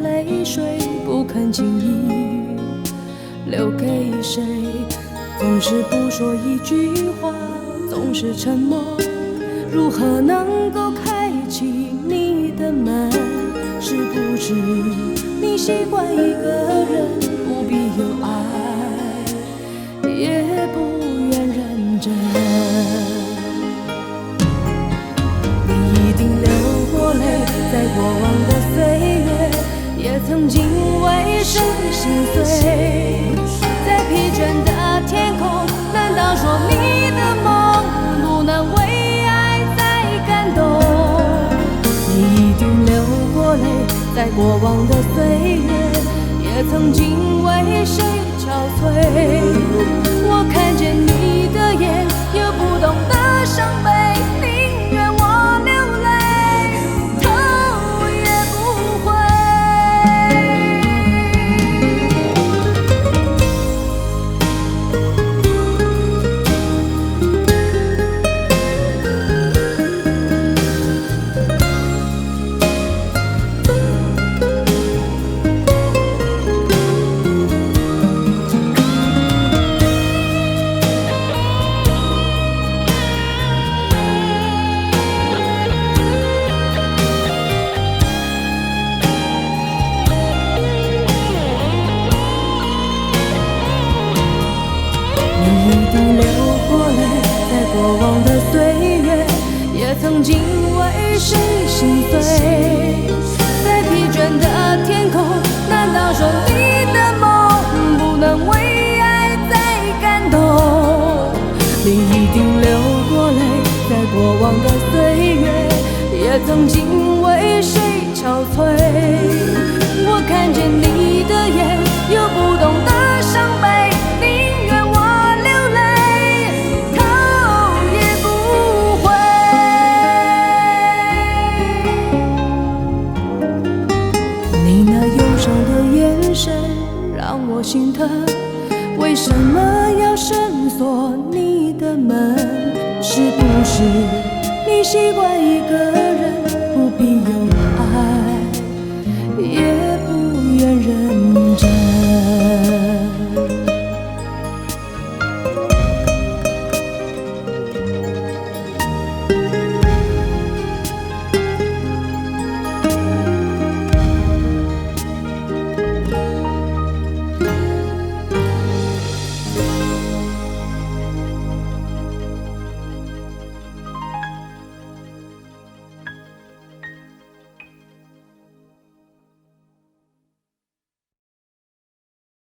泪水不肯轻易留给谁，总是不说一句话，总是沉默，如何能够开启你的门？是不是你习惯一个人，不必有爱，也不愿认真？你一定流过泪，在过往的岁月，也曾经为谁心碎。在疲倦的天空，难道说你的梦不能为爱再感动？你一定流过泪，在过往的岁月，也曾经为谁憔悴。我看见你的眼，有不懂的伤悲，宁愿我流泪，头也不回。过往的岁月，也曾经为谁心碎。在疲倦的天空，难道说你的梦不能为爱再感动？你一定流过泪，在过往的岁月，也曾经为谁憔悴。我看见你的眼，有不懂的伤悲，宁愿我流泪，头也不回。你那忧伤的眼神让我心疼，为什么要深锁你的门？是不是你习惯一个人，